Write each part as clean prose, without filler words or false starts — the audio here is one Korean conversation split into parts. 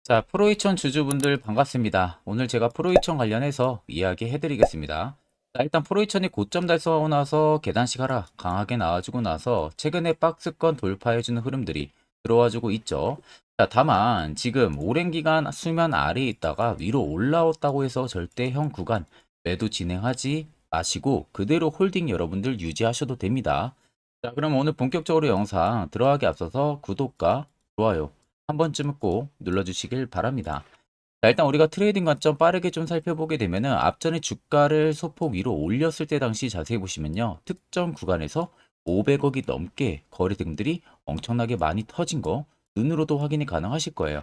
자, 프로이천 주주분들 반갑습니다. 오늘 제가 프로이천 관련해서 이야기 해드리겠습니다. 자, 일단 프로이천이 고점 달성하고 나서 계단식 하락 강하게 나와주고 나서 최근에 박스권 돌파해주는 흐름들이 들어와주고 있죠. 자, 다만 지금 오랜 기간 수면 아래에 있다가 위로 올라왔다고 해서 절대 형 구간 매도 진행하지 마시고 그대로 홀딩 여러분들 유지하셔도 됩니다. 자, 그럼 오늘 본격적으로 영상 들어가기 앞서서 구독과 좋아요 한 번쯤은 꼭 눌러주시길 바랍니다. 자, 일단 우리가 트레이딩 관점 빠르게 좀 살펴보게 되면은 앞전에 주가를 소폭 위로 올렸을 때 당시 자세히 보시면요. 특정 구간에서 500억이 넘게 거래대금들이 엄청나게 많이 터진 거 눈으로도 확인이 가능하실 거예요.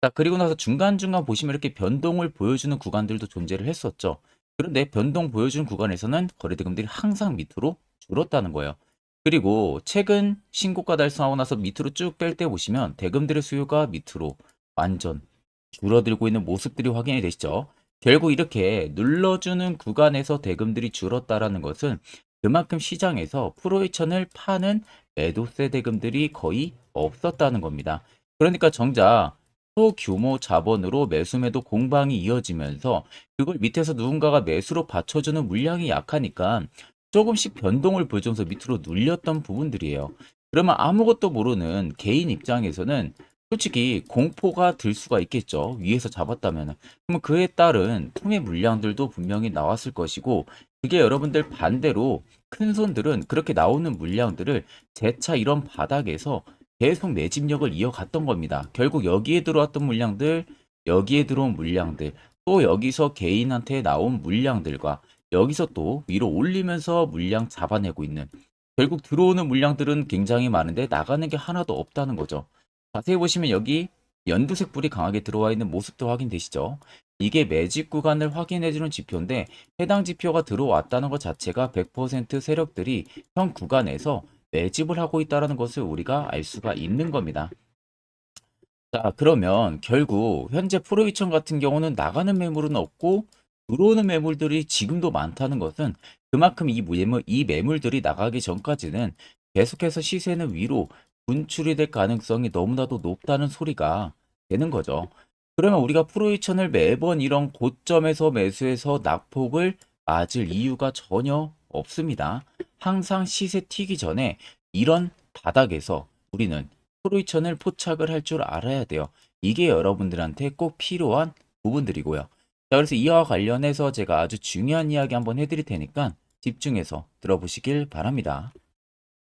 자, 그리고 나서 중간중간 보시면 이렇게 변동을 보여주는 구간들도 존재를 했었죠. 그런데 변동 보여주는 구간에서는 거래대금들이 항상 밑으로 줄었다는 거예요. 그리고 최근 신고가 달성하고 나서 밑으로 쭉 뺄 때 보시면 대금들의 수요가 밑으로 완전 줄어들고 있는 모습들이 확인이 되시죠. 결국 이렇게 눌러주는 구간에서 대금들이 줄었다라는 것은 그만큼 시장에서 프로이천을 파는 매도세 대금들이 거의 없었다는 겁니다. 그러니까 정작 소규모 자본으로 매수 매도 공방이 이어지면서 그걸 밑에서 누군가가 매수로 받쳐주는 물량이 약하니까 조금씩 변동을 보여주면서 밑으로 눌렸던 부분들이에요. 그러면 아무것도 모르는 개인 입장에서는 솔직히 공포가 들 수가 있겠죠. 위에서 잡았다면. 그러면 그에 따른 투매 물량들도 분명히 나왔을 것이고, 그게 여러분들 반대로 큰 손들은 그렇게 나오는 물량들을 재차 이런 바닥에서 계속 매집력을 이어갔던 겁니다. 결국 여기에 들어왔던 물량들, 여기에 들어온 물량들, 또 여기서 개인한테 나온 물량들과 여기서 또 위로 올리면서 물량 잡아내고 있는 결국 들어오는 물량들은 굉장히 많은데 나가는 게 하나도 없다는 거죠. 자세히 보시면 여기 연두색 불이 강하게 들어와 있는 모습도 확인되시죠? 이게 매집 구간을 확인해주는 지표인데 해당 지표가 들어왔다는 것 자체가 100% 세력들이 현 구간에서 매집을 하고 있다는 것을 우리가 알 수가 있는 겁니다. 자, 그러면 결국 현재 프로이천 같은 경우는 나가는 매물은 없고 들어오는 매물들이 지금도 많다는 것은 그만큼 이 매물들이 나가기 전까지는 계속해서 시세는 위로 분출이 될 가능성이 너무나도 높다는 소리가 되는 거죠. 그러면 우리가 프로이천을 매번 이런 고점에서 매수해서 낙폭을 맞을 이유가 전혀 없습니다. 항상 시세 튀기 전에 이런 바닥에서 우리는 프로이천을 포착을 할 줄 알아야 돼요. 이게 여러분들한테 꼭 필요한 부분들이고요. 자, 그래서 이와 관련해서 제가 아주 중요한 이야기 한번 해드릴 테니까 집중해서 들어보시길 바랍니다.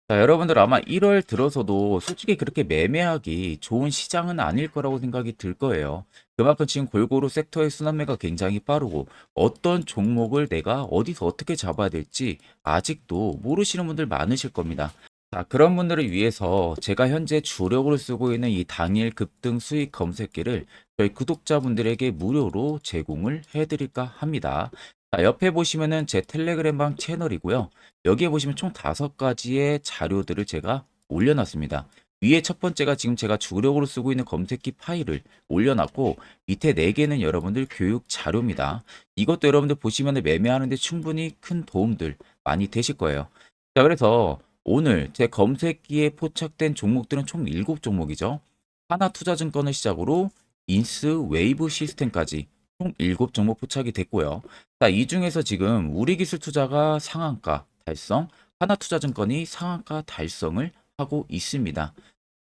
자, 여러분들 아마 1월 들어서도 솔직히 그렇게 매매하기 좋은 시장은 아닐 거라고 생각이 들 거예요. 그만큼 지금 골고루 섹터의 순환매가 굉장히 빠르고 어떤 종목을 내가 어디서 어떻게 잡아야 될지 아직도 모르시는 분들 많으실 겁니다. 자, 그런 분들을 위해서 제가 현재 주력으로 쓰고 있는 이 당일 급등 수익 검색기를 저희 구독자분들에게 무료로 제공을 해드릴까 합니다. 자, 옆에 보시면은 제 텔레그램방 채널이고요. 여기에 보시면 총 5가지의 자료들을 제가 올려놨습니다. 위에 첫 번째가 지금 제가 주력으로 쓰고 있는 검색기 파일을 올려놨고 밑에 4개는 여러분들 교육 자료입니다. 이것도 여러분들 보시면 매매하는데 충분히 큰 도움들 많이 되실 거예요. 자, 그래서 오늘 제 검색기에 포착된 종목들은 총 7종목이죠. 하나투자증권을 시작으로 인스 웨이브 시스템까지 총 7종목 포착이 됐고요. 자, 이 중에서 지금 우리기술투자가 상한가 달성, 하나투자증권이 상한가 달성을 하고 있습니다.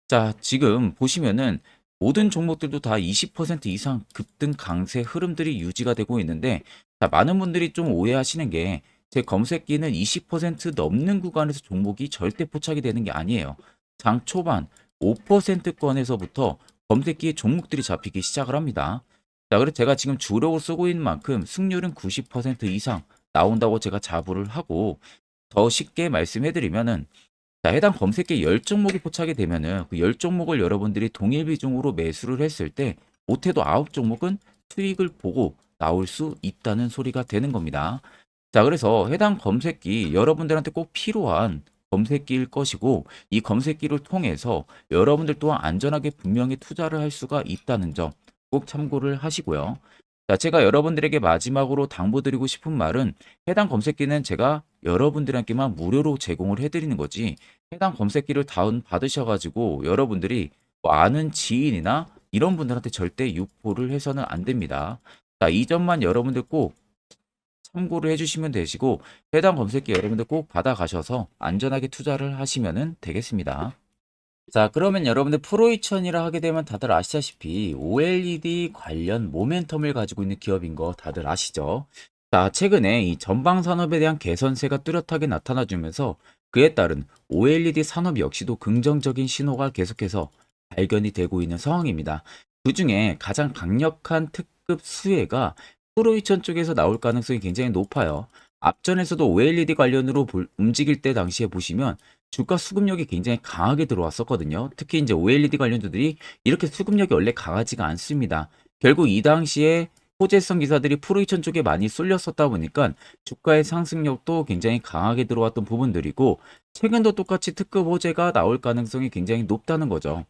자, 지금 보시면은 모든 종목들도 다 20% 이상 급등 강세 흐름들이 유지가 되고 있는데, 자, 많은 분들이 좀 오해하시는 게 제 검색기는 20% 넘는 구간에서 종목이 절대 포착이 되는 게 아니에요. 장 초반 5%권에서부터 검색기에 종목들이 잡히기 시작을 합니다. 자, 그래서 제가 지금 주력을 쓰고 있는 만큼 승률은 90% 이상 나온다고 제가 자부를 하고 더 쉽게 말씀해드리면은 자, 해당 검색기에 10종목이 포착이 되면은 그 10종목을 여러분들이 동일 비중으로 매수를 했을 때 못해도 9종목은 수익을 보고 나올 수 있다는 소리가 되는 겁니다. 자, 그래서 해당 검색기 여러분들한테 꼭 필요한 검색기일 것이고 이 검색기를 통해서 여러분들 또한 안전하게 분명히 투자를 할 수가 있다는 점 꼭 참고를 하시고요. 자, 제가 여러분들에게 마지막으로 당부드리고 싶은 말은 해당 검색기는 제가 여러분들에게만 무료로 제공을 해드리는 거지 해당 검색기를 다운 받으셔가지고 여러분들이 뭐 아는 지인이나 이런 분들한테 절대 유포를 해서는 안 됩니다. 자, 이 점만 여러분들 꼭 참고를 해주시면 되시고 해당 검색기 여러분들 꼭 받아가셔서 안전하게 투자를 하시면 되겠습니다. 자, 그러면 여러분들 프로이천이라 하게 되면 다들 아시다시피 OLED 관련 모멘텀을 가지고 있는 기업인 거 다들 아시죠? 자, 최근에 이 전방 산업에 대한 개선세가 뚜렷하게 나타나주면서 그에 따른 OLED 산업 역시도 긍정적인 신호가 계속해서 발견이 되고 있는 상황입니다. 그중에 가장 강력한 특급 수혜가 프로이천 쪽에서 나올 가능성이 굉장히 높아요. 앞전에서도 OLED 관련으로 움직일 때 당시에 보시면 주가 수급력이 굉장히 강하게 들어왔었거든요. 특히 이제 OLED 관련주들이 이렇게 수급력이 원래 강하지가 않습니다. 결국 이 당시에 호재성 기사들이 프로이천 쪽에 많이 쏠렸었다 보니까 주가의 상승력도 굉장히 강하게 들어왔던 부분들이고 최근도 똑같이 특급 호재가 나올 가능성이 굉장히 높다는 거죠.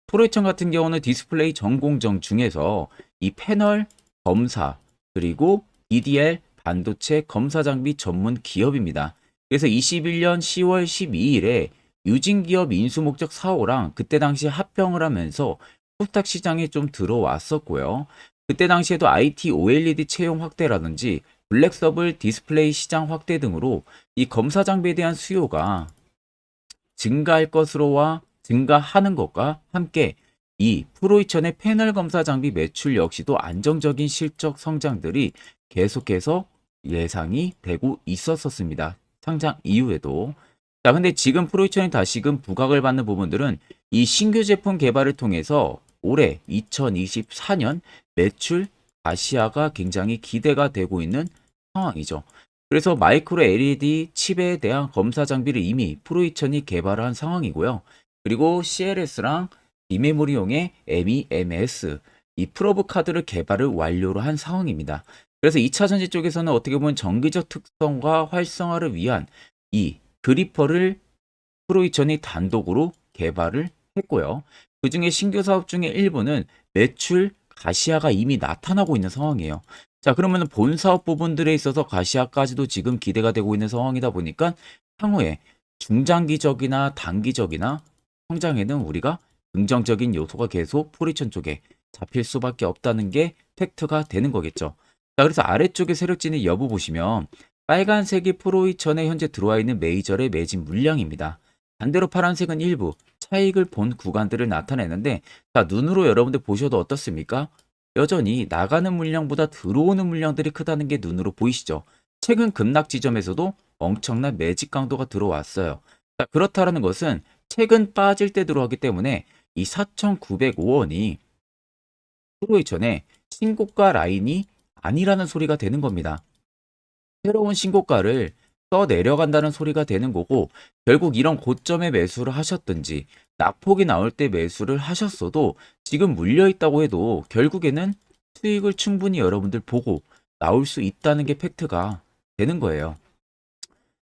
프로이천 같은 경우는 디스플레이 전공정 중에서 이 패널 검사 그리고 DDR 반도체 검사 장비 전문 기업입니다. 그래서 21년 10월 12일에 유진기업 인수목적 사호랑 그때 당시 합병을 하면서 코스닥 시장에 좀 들어왔었고요. 그때 당시에도 IT OLED 채용 확대라든지 블랙서블 디스플레이 시장 확대 등으로 이 검사 장비에 대한 수요가 증가할 것으로와 증가하는 것과 함께 이 프로이천의 패널 검사 장비 매출 역시도 안정적인 실적 성장들이 계속해서 예상이 되고 있었습니다. 상장 이후에도. 자, 근데 지금 프로이천이 다시금 부각을 받는 부분들은 이 신규 제품 개발을 통해서 올해 2024년 매출 아시아가 굉장히 기대가 되고 있는 상황이죠. 그래서 마이크로 LED 칩에 대한 검사 장비를 이미 프로이천이 개발한 상황이고요. 그리고 CLS랑 비메모리용의 MEMS, 이 프로브 카드를 개발을 완료로 한 상황입니다. 그래서 2차 전지 쪽에서는 어떻게 보면 정기적 특성과 활성화를 위한 이 그리퍼를 프로이천이 단독으로 개발을 했고요. 그 중에 신규 사업 중에 일부는 매출 가시화가 이미 나타나고 있는 상황이에요. 자, 그러면 본 사업 부분들에 있어서 가시화까지도 지금 기대가 되고 있는 상황이다 보니까 향후에 중장기적이나 단기적이나 성장에는 우리가 긍정적인 요소가 계속 프로이천 쪽에 잡힐 수밖에 없다는 게 팩트가 되는 거겠죠. 자, 그래서 아래쪽에 세력진의 여부 보시면 빨간색이 프로이천에 현재 들어와 있는 메이저의 매진 물량입니다. 반대로 파란색은 일부 차익을 본 구간들을 나타내는데 자, 눈으로 여러분들 보셔도 어떻습니까? 여전히 나가는 물량보다 들어오는 물량들이 크다는 게 눈으로 보이시죠? 최근 급락 지점에서도 엄청난 매직 강도가 들어왔어요. 자, 그렇다라는 것은 최근 빠질 때 들어왔기 때문에 이 4,905원이 프로이천의 신고가 라인이 아니라는 소리가 되는 겁니다. 새로운 신고가를 떠 내려간다는 소리가 되는 거고 결국 이런 고점에 매수를 하셨든지 낙폭이 나올 때 매수를 하셨어도 지금 물려 있다고 해도 결국에는 수익을 충분히 여러분들 보고 나올 수 있다는 게 팩트가 되는 거예요.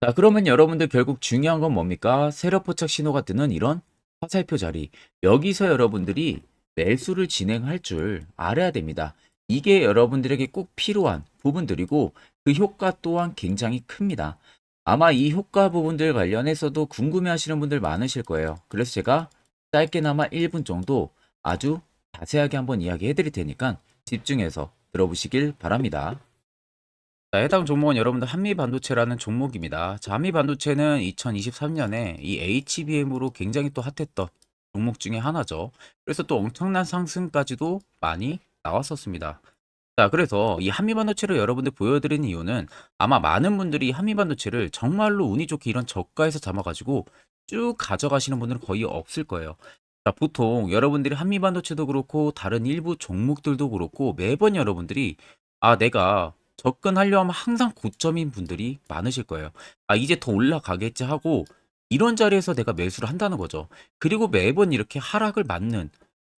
자, 그러면 여러분들 결국 중요한 건 뭡니까? 세력 포착 신호가 뜨는 이런 화살표 자리. 여기서 여러분들이 매수를 진행할 줄 알아야 됩니다. 이게 여러분들에게 꼭 필요한 부분들이고 그 효과 또한 굉장히 큽니다. 아마 이 효과 부분들 관련해서도 궁금해 하시는 분들 많으실 거예요. 그래서 제가 짧게나마 1분 정도 아주 자세하게 한번 이야기해 드릴 테니까 집중해서 들어보시길 바랍니다. 자, 해당 종목은 여러분들 한미반도체라는 종목입니다. 자, 한미반도체는 2023년에 이 HBM으로 굉장히 또 핫했던 종목 중에 하나죠. 그래서 또 엄청난 상승까지도 많이 나왔었습니다. 자, 그래서 이 한미반도체를 여러분들 보여드리는 이유는 아마 많은 분들이 한미반도체를 정말로 운이 좋게 이런 저가에서 잡아가지고 쭉 가져가시는 분들은 거의 없을 거예요. 자, 보통 여러분들이 한미반도체도 그렇고 다른 일부 종목들도 그렇고 매번 여러분들이 내가 접근하려 하면 항상 고점인 분들이 많으실 거예요. 이제 더 올라가겠지 하고 이런 자리에서 내가 매수를 한다는 거죠. 그리고 매번 이렇게 하락을 맞는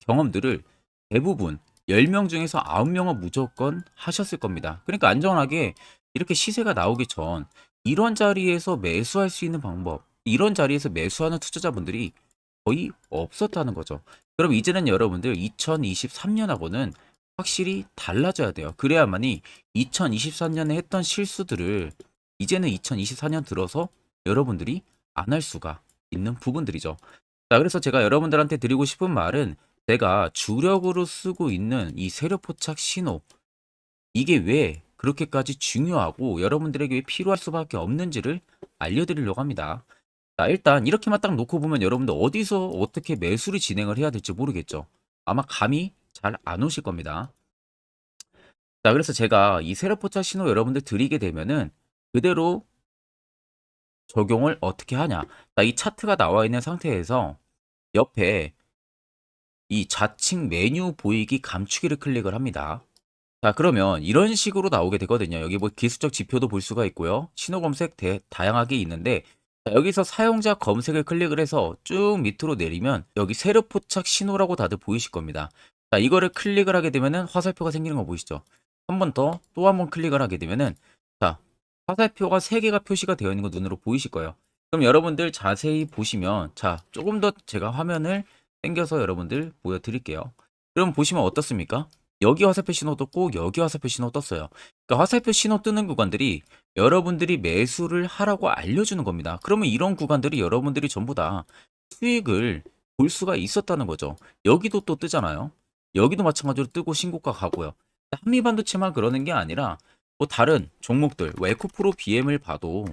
경험들을 대부분 10명 중에서 9명은 무조건 하셨을 겁니다. 그러니까 안전하게 이렇게 시세가 나오기 전 이런 자리에서 매수할 수 있는 방법, 이런 자리에서 매수하는 투자자분들이 거의 없었다는 거죠. 그럼 이제는 여러분들 2023년하고는 확실히 달라져야 돼요. 그래야만이 2023년에 했던 실수들을 이제는 2024년 들어서 여러분들이 안 할 수가 있는 부분들이죠. 자, 그래서 제가 여러분들한테 드리고 싶은 말은 제가 주력으로 쓰고 있는 이 세력포착 신호, 이게 왜 그렇게까지 중요하고 여러분들에게 왜 필요할 수밖에 없는지를 알려드리려고 합니다. 자, 일단 이렇게만 딱 놓고 보면 여러분들 어디서 어떻게 매수를 진행을 해야 될지 모르겠죠. 아마 감이 잘 안 오실 겁니다. 자, 그래서 제가 이 세력포착 신호 여러분들 드리게 되면은 그대로 적용을 어떻게 하냐. 자, 이 차트가 나와 있는 상태에서 옆에 이 좌측 메뉴 보이기 감추기를 클릭을 합니다. 자, 그러면 이런 식으로 나오게 되거든요. 여기 뭐 기술적 지표도 볼 수가 있고요. 신호 검색 다양하게 있는데, 자, 여기서 사용자 검색을 클릭을 해서 쭉 밑으로 내리면 여기 세로 포착 신호라고 다들 보이실 겁니다. 자, 이거를 클릭을 하게 되면은 화살표가 생기는 거 보이시죠? 한 번 더, 또 한 번 클릭을 하게 되면은, 자, 화살표가 3개가 표시가 되어 있는 거 눈으로 보이실 거예요. 그럼 여러분들 자세히 보시면, 자, 조금 더 제가 화면을 당겨서 여러분들 보여드릴게요. 그럼 보시면 어떻습니까? 여기 화살표 신호 떴고 여기 화살표 신호 떴어요. 그러니까 화살표 신호 뜨는 구간들이 여러분들이 매수를 하라고 알려주는 겁니다. 그러면 이런 구간들이 여러분들이 전부 다 수익을 볼 수가 있었다는 거죠. 여기도 또 뜨잖아요. 여기도 마찬가지로 뜨고 신고가 가고요. 한미반도체만 그러는 게 아니라 뭐 다른 종목들, 뭐 에코프로 BM을 봐도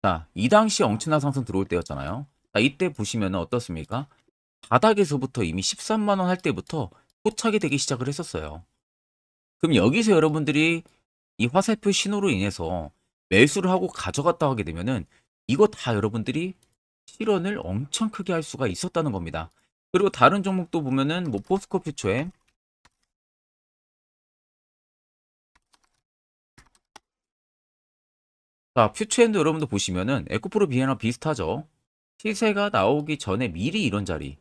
자, 이 당시 엄청난 상승 들어올 때였잖아요. 자, 이때 보시면 어떻습니까? 바닥에서부터 이미 13만 원 할 때부터 포착이 되기 시작을 했었어요. 그럼 여기서 여러분들이 이 화살표 신호로 인해서 매수를 하고 가져갔다 하게 되면은 이거 다 여러분들이 실현을 엄청 크게 할 수가 있었다는 겁니다. 그리고 다른 종목도 보면은 뭐 포스코 퓨처엠, 자, 퓨처엠도 여러분들 보시면은 에코프로 비에나 비슷하죠. 시세가 나오기 전에 미리 이런 자리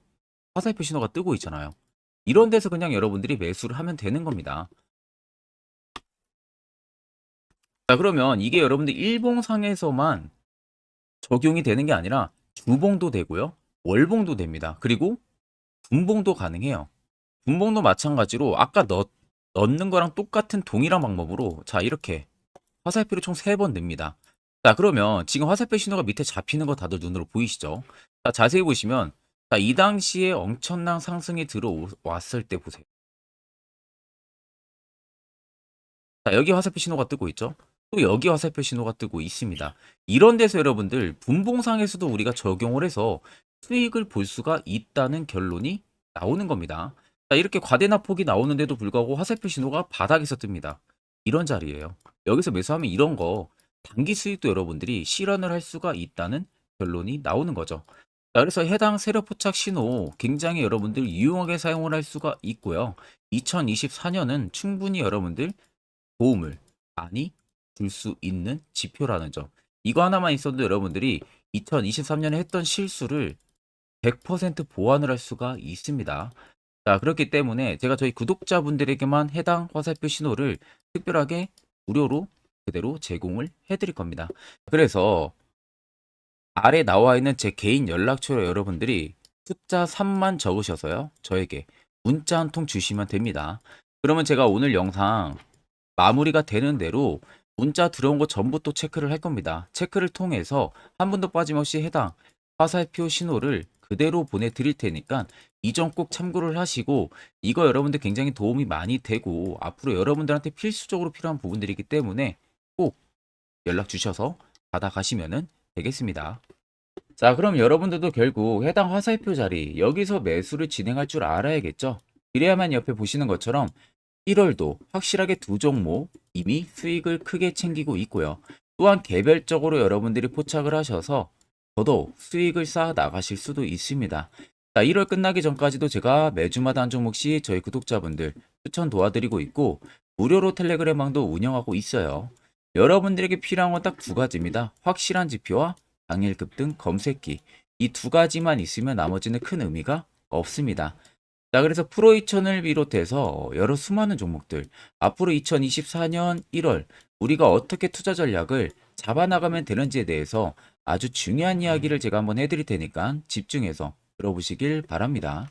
화살표 신호가 뜨고 있잖아요. 이런 데서 그냥 여러분들이 매수를 하면 되는 겁니다. 자, 그러면 이게 여러분들 일봉상에서만 적용이 되는 게 아니라 주봉도 되고요. 월봉도 됩니다. 그리고 분봉도 가능해요. 분봉도 마찬가지로 아까 넣는 거랑 똑같은 동일한 방법으로 자, 이렇게 화살표를 총 3번 냅니다. 자, 그러면 지금 화살표 신호가 밑에 잡히는 거 다들 눈으로 보이시죠? 자, 자세히 보시면 자, 이 당시에 엄청난 상승이 들어왔을 때 보세요. 자, 여기 화살표 신호가 뜨고 있죠? 또 여기 화살표 신호가 뜨고 있습니다. 이런 데서 여러분들 분봉상에서도 우리가 적용을 해서 수익을 볼 수가 있다는 결론이 나오는 겁니다. 자, 이렇게 과대납폭이 나오는데도 불구하고 화살표 신호가 바닥에서 뜹니다. 이런 자리예요. 여기서 매수하면 이런 거 단기 수익도 여러분들이 실현을 할 수가 있다는 결론이 나오는 거죠. 자, 그래서 해당 세력 포착 신호 굉장히 여러분들 유용하게 사용을 할 수가 있고요. 2024년은 충분히 여러분들 도움을 많이 줄 수 있는 지표라는 점. 이거 하나만 있어도 여러분들이 2023년에 했던 실수를 100% 보완을 할 수가 있습니다. 자, 그렇기 때문에 제가 저희 구독자분들에게만 해당 화살표 신호를 특별하게 무료로 그대로 제공을 해드릴 겁니다. 그래서 아래 나와 있는 제 개인 연락처로 여러분들이 숫자 3만 적으셔서요. 저에게 문자 한 통 주시면 됩니다. 그러면 제가 오늘 영상 마무리가 되는 대로 문자 들어온 거 전부 또 체크를 할 겁니다. 체크를 통해서 한 번도 빠짐없이 해당 화살표 신호를 그대로 보내드릴 테니까 이 점 꼭 참고를 하시고 이거 여러분들 굉장히 도움이 많이 되고 앞으로 여러분들한테 필수적으로 필요한 부분들이기 때문에 꼭 연락 주셔서 받아가시면 되겠습니다. 자, 그럼 여러분들도 결국 해당 화살표 자리 여기서 매수를 진행할 줄 알아야겠죠? 그래야만 옆에 보시는 것처럼 1월도 확실하게 두 종목 이미 수익을 크게 챙기고 있고요. 또한 개별적으로 여러분들이 포착을 하셔서 더더욱 수익을 쌓아 나가실 수도 있습니다. 자, 1월 끝나기 전까지도 제가 매주마다 한 종목씩 저희 구독자분들 추천 도와드리고 있고 무료로 텔레그램망도 운영하고 있어요. 여러분들에게 필요한 건 딱 두 가지입니다. 확실한 지표와 당일 급등 검색기. 이 두 가지만 있으면 나머지는 큰 의미가 없습니다. 자, 그래서 프로2000을 비롯해서 여러 수많은 종목들, 앞으로 2024년 1월 우리가 어떻게 투자 전략을 잡아나가면 되는지에 대해서 아주 중요한 이야기를 제가 한번 해드릴 테니까 집중해서 들어보시길 바랍니다.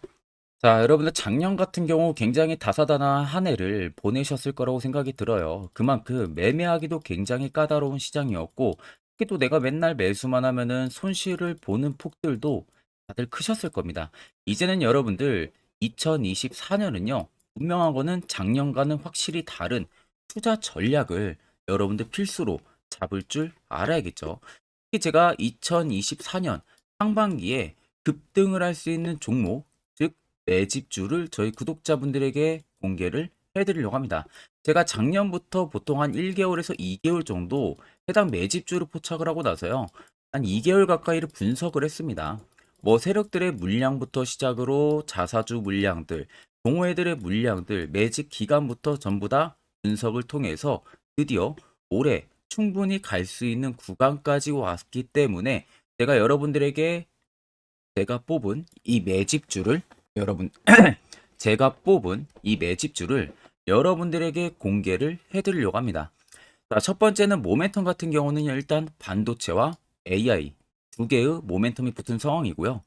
자, 여러분들 작년 같은 경우 굉장히 다사다난한 한 해를 보내셨을 거라고 생각이 들어요. 그만큼 매매하기도 굉장히 까다로운 시장이었고, 특히 또 내가 맨날 매수만 하면은 손실을 보는 폭들도 다들 크셨을 겁니다. 이제는 여러분들 2024년은요, 분명한 거는 작년과는 확실히 다른 투자 전략을 여러분들 필수로 잡을 줄 알아야겠죠. 특히 제가 2024년 상반기에 급등을 할 수 있는 종목, 즉 매집주를 저희 구독자분들에게 공개를 해드리려고 합니다. 제가 작년부터 보통 한 1개월에서 2개월 정도 해당 매집주를 포착을 하고 나서요, 한 2개월 가까이를 분석을 했습니다. 뭐 세력들의 물량부터 시작으로 자사주 물량들, 동호회들의 물량들, 매집 기간부터 전부 다 분석을 통해서 드디어 올해 충분히 갈 수 있는 구간까지 왔기 때문에 제가 여러분들에게 제가 뽑은 이 매집주를 여러분 제가 뽑은 이 매집주를 여러분들에게 공개를 해드리려고 합니다. 자, 첫 번째는 모멘텀 같은 경우는 일단 반도체와 AI 두 개의 모멘텀이 붙은 상황이고요.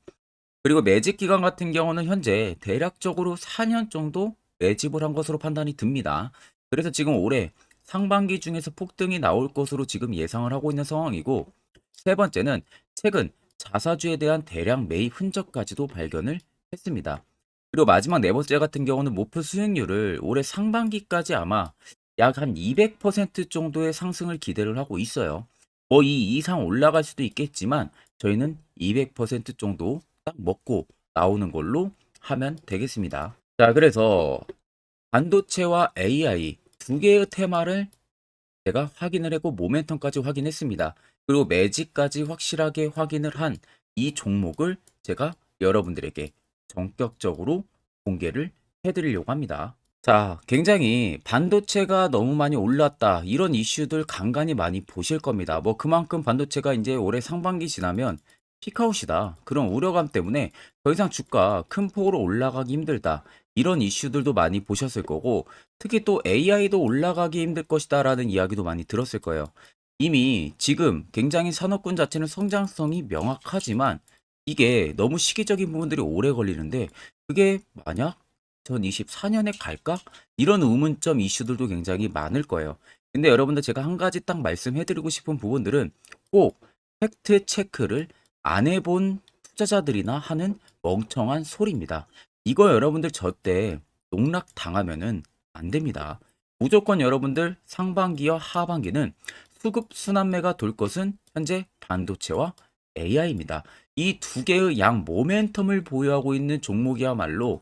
그리고 매집 기간 같은 경우는 현재 대략적으로 4년 정도 매집을 한 것으로 판단이 듭니다. 그래서 지금 올해 상반기 중에서 폭등이 나올 것으로 지금 예상을 하고 있는 상황이고, 세 번째는 최근 자사주에 대한 대량 매입 흔적까지도 발견을 했습니다. 그리고 마지막 네 번째 같은 경우는 목표 수익률을 올해 상반기까지 아마 약 한 200% 정도의 상승을 기대를 하고 있어요. 뭐 이 이상 올라갈 수도 있겠지만 저희는 200% 정도 딱 먹고 나오는 걸로 하면 되겠습니다. 자, 그래서 반도체와 AI 두 개의 테마를 제가 확인을 했고 모멘텀까지 확인했습니다. 그리고 매직까지 확실하게 확인을 한 이 종목을 제가 여러분들에게 전격적으로 공개를 해드리려고 합니다. 자, 굉장히 반도체가 너무 많이 올랐다, 이런 이슈들 간간히 많이 보실 겁니다. 뭐 그만큼 반도체가 이제 올해 상반기 지나면 피크아웃이다, 그런 우려감 때문에 더 이상 주가 큰 폭으로 올라가기 힘들다, 이런 이슈들도 많이 보셨을 거고, 특히 또 AI도 올라가기 힘들 것이다 라는 이야기도 많이 들었을 거예요. 이미 지금 굉장히 산업군 자체는 성장성이 명확하지만 이게 너무 시기적인 부분들이 오래 걸리는데, 그게 만약 2024년에 갈까? 이런 의문점 이슈들도 굉장히 많을 거예요. 근데 여러분들 제가 한 가지 딱 말씀해드리고 싶은 부분들은 꼭 팩트 체크를 안 해본 투자자들이나 하는 멍청한 소리입니다. 이거 여러분들 절대 농락 당하면은 안 됩니다. 무조건 여러분들 상반기와 하반기는 수급 순환매가 돌 것은 현재 반도체와 AI입니다. 이 두 개의 양 모멘텀을 보유하고 있는 종목이야말로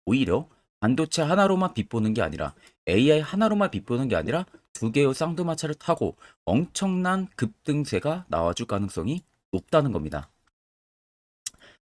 오히려 반도체 하나로만 빗보는 게 아니라 AI 하나로만 빗보는 게 아니라 두 개의 쌍두마차를 타고 엄청난 급등세가 나와줄 가능성이 높다는 겁니다.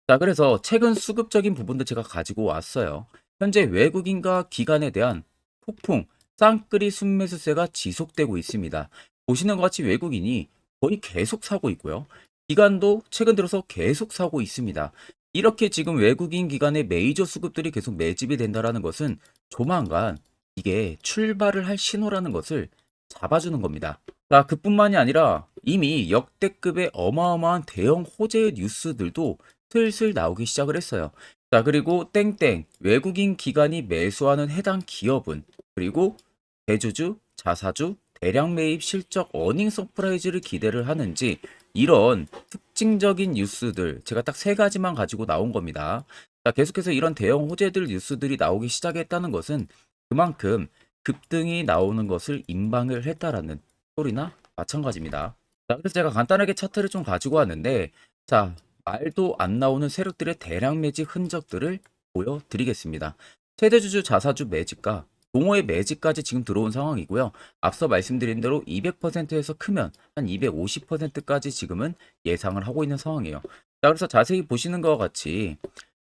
자, 그래서 최근 수급적인 부분도 제가 가지고 왔어요. 현재 외국인과 기관에 대한 폭풍 쌍끌이 순매수세가 지속되고 있습니다. 보시는 것 같이 외국인이 거의 계속 사고 있고요. 기관도 최근 들어서 계속 사고 있습니다. 이렇게 지금 외국인 기관의 메이저 수급들이 계속 매집이 된다라는 것은 조만간 이게 출발을 할 신호라는 것을 잡아주는 겁니다. 자, 그뿐만이 아니라 이미 역대급의 어마어마한 대형 호재의 뉴스들도 슬슬 나오기 시작을 했어요. 자, 그리고 땡땡 외국인 기관이 매수하는 해당 기업은, 그리고 대주주, 자사주, 대량 매입 실적 어닝 서프라이즈를 기대를 하는지, 이런 특징적인 뉴스들 제가 딱 세 가지만 가지고 나온 겁니다. 자, 계속해서 이런 대형 호재들 뉴스들이 나오기 시작했다는 것은 그만큼 급등이 나오는 것을 임방을 했다라는 소리나 마찬가지입니다. 자, 그래서 제가 간단하게 차트를 좀 가지고 왔는데, 자, 말도 안 나오는 세력들의 대량 매집 흔적들을 보여드리겠습니다. 최대주주 자사주 매집과 동호회 매집까지 지금 들어온 상황이고요. 앞서 말씀드린 대로 200%에서 크면 한 250%까지 지금은 예상을 하고 있는 상황이에요. 자, 그래서 자세히 보시는 것과 같이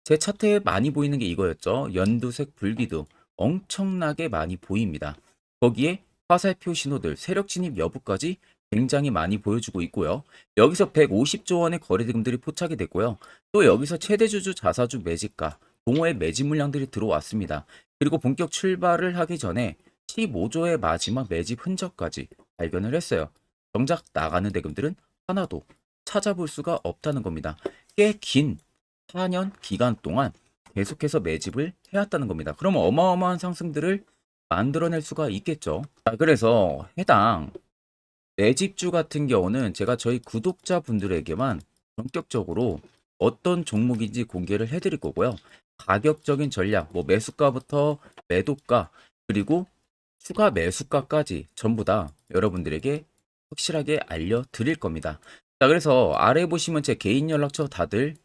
제 차트에 많이 보이는 게 이거였죠. 연두색 불기둥 엄청나게 많이 보입니다. 거기에 화살표 신호들, 세력 진입 여부까지 굉장히 많이 보여주고 있고요. 여기서 150조 원의 거래대금들이 포착이 됐고요. 또 여기서 최대주주 자사주 매집가, 동호회 매집 물량들이 들어왔습니다. 그리고 본격 출발을 하기 전에 15조의 마지막 매집 흔적까지 발견을 했어요. 정작 나가는 대금들은 하나도 찾아볼 수가 없다는 겁니다. 꽤 긴 4년 기간 동안 계속해서 매집을 해왔다는 겁니다. 그러면 어마어마한 상승들을 만들어낼 수가 있겠죠. 자, 그래서 해당 매집주 같은 경우는 제가 저희 구독자분들에게만 본격적으로 어떤 종목인지 공개를 해드릴 거고요. 가격적인 전략, 뭐 매수가부터 매도가, 그리고 추가 매수가까지 전부 다 여러분들에게 확실하게 알려드릴 겁니다. 자, 그래서 아래 보시면 제 개인 연락처 다들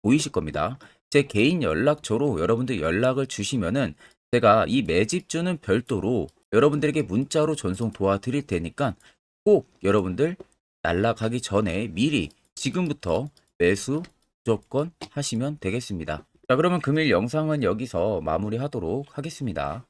보이실 겁니다. 제 개인 연락처로 여러분들 연락을 주시면은 제가 이 매집주는 별도로 여러분들에게 문자로 전송 도와드릴 테니까 꼭 여러분들 날라가기 전에 미리 지금부터 매수 무조건 하시면 되겠습니다. 자, 그러면 금일 영상은 여기서 마무리하도록 하겠습니다.